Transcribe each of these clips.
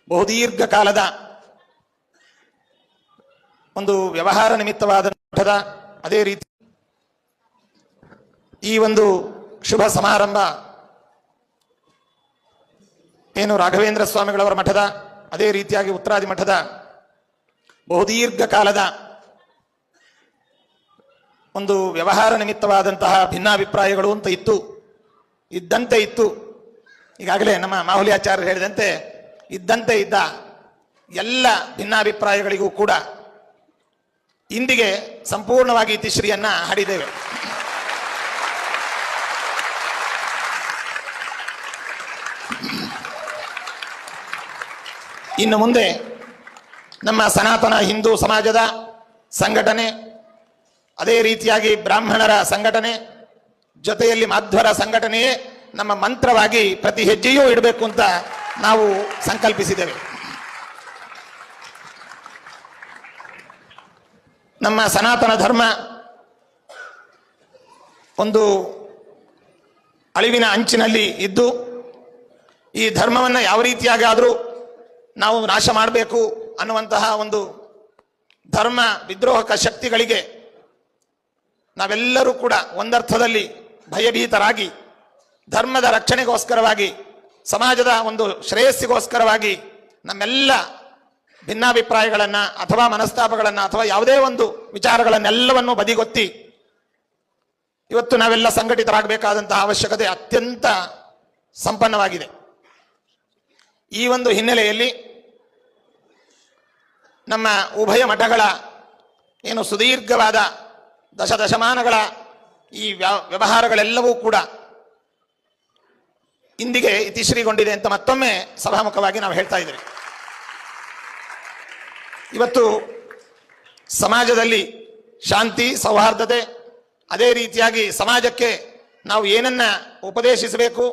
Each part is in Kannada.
ಬಹುದೀರ್ಘ ಕಾಲದ ಒಂದು ವ್ಯವಹಾರ ನಿಮಿತ್ತವಾದ ಮಠದ, ಅದೇ ರೀತಿ ಈ ಒಂದು ಶುಭ ಸಮಾರಂಭ ಏನು ರಾಘವೇಂದ್ರ ಸ್ವಾಮಿಗಳವರ ಮಠದ, ಅದೇ ರೀತಿಯಾಗಿ ಉತ್ತರಾದಿ ಮಠದ ಬಹುದೀರ್ಘ ಕಾಲದ ಒಂದು ವ್ಯವಹಾರ ನಿಮಿತ್ತವಾದಂತಹ ಭಿನ್ನಾಭಿಪ್ರಾಯಗಳು ಅಂತ ಇದ್ದಂತೆ ಇತ್ತು. ಈಗಾಗಲೇ ನಮ್ಮ ಮಾಹುಲಿ ಆಚಾರ್ಯರು ಹೇಳಿದಂತೆ ಇದ್ದಂತೆ ಇದ್ದ ಎಲ್ಲ ಭಿನ್ನಾಭಿಪ್ರಾಯಗಳಿಗೂ ಕೂಡ ಇಂದಿಗೆ ಸಂಪೂರ್ಣವಾಗಿ ಇತಿಶ್ರೀಯನ್ನ ಹಾಡಿದ್ದೇವೆ. ಇನ್ನು ಮುಂದೆ ನಮ್ಮ ಸನಾತನ ಹಿಂದೂ ಸಮಾಜದ ಸಂಘಟನೆ, ಅದೇ ರೀತಿಯಾಗಿ ಬ್ರಾಹ್ಮಣರ ಸಂಘಟನೆ, ಜೊತೆಯಲ್ಲಿ ಮಾಧ್ವರ ಸಂಘಟನೆಯೇ ನಮ್ಮ ಮಂತ್ರವಾಗಿ ಪ್ರತಿ ಹೆಜ್ಜೆಯೂ ಇಡಬೇಕು ಅಂತ ನಾವು ಸಂಕಲ್ಪಿಸಿದ್ದೇವೆ. ನಮ್ಮ ಸನಾತನ ಧರ್ಮ ಒಂದು ಅಳಿವಿನ ಅಂಚಿನಲ್ಲಿ ಇದ್ದು, ಈ ಧರ್ಮವನ್ನು ಯಾವ ರೀತಿಯಾಗಾದರೂ ನಾವು ನಾಶ ಮಾಡಬೇಕು ಅನ್ನುವಂತಹ ಒಂದು ಧರ್ಮ ವಿದ್ರೋಹಕ ಶಕ್ತಿಗಳಿಗೆ ನಾವೆಲ್ಲರೂ ಕೂಡ ಒಂದರ್ಥದಲ್ಲಿ ಭಯಭೀತರಾಗಿ ಧರ್ಮದ ರಕ್ಷಣೆಗೋಸ್ಕರವಾಗಿ, ಸಮಾಜದ ಒಂದು ಶ್ರೇಯಸ್ಸಿಗೋಸ್ಕರವಾಗಿ ನಮ್ಮೆಲ್ಲ ಭಿನ್ನಾಭಿಪ್ರಾಯಗಳನ್ನು ಅಥವಾ ಮನಸ್ತಾಪಗಳನ್ನು ಅಥವಾ ಯಾವುದೇ ಒಂದು ವಿಚಾರಗಳನ್ನೆಲ್ಲವನ್ನು ಬದಿಗೊತ್ತಿ ಇವತ್ತು ನಾವೆಲ್ಲ ಸಂಘಟಿತರಾಗಬೇಕಾದಂತಹ ಅವಶ್ಯಕತೆ ಅತ್ಯಂತ ಸಂಪನ್ನವಾಗಿದೆ. ಈ ಒಂದು ಹಿನ್ನೆಲೆಯಲ್ಲಿ ನಮ್ಮ ಉಭಯ ಮಠಗಳ ಏನು ಸುದೀರ್ಘವಾದ ದಶಮಾನಗಳ ಈ ವ್ಯವಹಾರಗಳೆಲ್ಲವೂ ಕೂಡ ಇಂದಿಗೆ ಇತಿಶ್ರೀಗೊಂಡಿದೆ ಅಂತ ಮತ್ತೊಮ್ಮೆ ಸಭಾಮುಖವಾಗಿ ನಾವು ಹೇಳ್ತಾ ಇದ್ದೇವೆ. ಇವತ್ತು ಸಮಾಜದಲ್ಲಿ ಶಾಂತಿ, ಸೌಹಾರ್ದತೆ, ಅದೇ ರೀತಿಯಾಗಿ ಸಮಾಜಕ್ಕೆ ನಾವು ಏನನ್ನ ಉಪದೇಶಿಸಬೇಕು,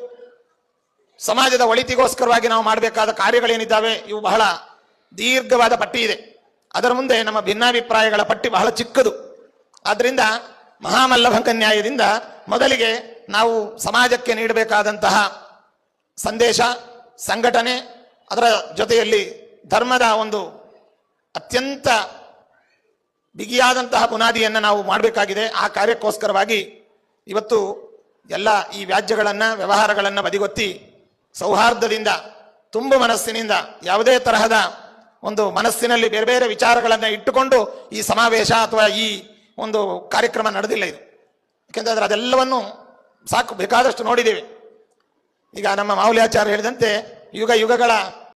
ಸಮಾಜದ ಒಳಿತಿಗೋಸ್ಕರವಾಗಿ ನಾವು ಮಾಡಬೇಕಾದ ಕಾರ್ಯಗಳೇನಿದ್ದಾವೆ, ಇವು ಬಹಳ ದೀರ್ಘವಾದ ಪಟ್ಟಿ ಇದೆ. ಅದರ ಮುಂದೆ ನಮ್ಮ ಭಿನ್ನಾಭಿಪ್ರಾಯಗಳ ಪಟ್ಟಿ ಬಹಳ ಚಿಕ್ಕದು. ಆದ್ದರಿಂದ ಮಹಾಮಲ್ಲಭಂಗ ನ್ಯಾಯದಿಂದ ಮೊದಲಿಗೆ ನಾವು ಸಮಾಜಕ್ಕೆ ನೀಡಬೇಕಾದಂತಹ ಸಂದೇಶ, ಸಂಘಟನೆ, ಅದರ ಜೊತೆಯಲ್ಲಿ ಧರ್ಮದ ಒಂದು ಅತ್ಯಂತ ಬಿಗಿಯಾದಂತಹ ಬುನಾದಿಯನ್ನು ನಾವು ಮಾಡಬೇಕಾಗಿದೆ. ಆ ಕಾರ್ಯಕ್ಕೋಸ್ಕರವಾಗಿ ಇವತ್ತು ಎಲ್ಲ ಈ ವ್ಯಾಜ್ಯಗಳನ್ನು, ವ್ಯವಹಾರಗಳನ್ನು ಬದಿಗೊತ್ತಿ ಸೌಹಾರ್ದದಿಂದ, ತುಂಬ ಮನಸ್ಸಿನಿಂದ, ಯಾವುದೇ ತರಹದ ಒಂದು ಮನಸ್ಸಿನಲ್ಲಿ ಬೇರೆ ಬೇರೆ ವಿಚಾರಗಳನ್ನು ಇಟ್ಟುಕೊಂಡು ಈ ಸಮಾವೇಶ ಅಥವಾ ಈ ಒಂದು ಕಾರ್ಯಕ್ರಮ ನಡೆದಿಲ್ಲ ಇದು. ಯಾಕೆಂದರೆ ಅದೆಲ್ಲವನ್ನು ಸಾಕು ಬೇಕಾದಷ್ಟು ನೋಡಿದ್ದೇವೆ. ಈಗ ನಮ್ಮ ಮಾಹುಲಿ ಆಚಾರ್ಯ ಹೇಳಿದಂತೆ ಯುಗ ಯುಗಗಳ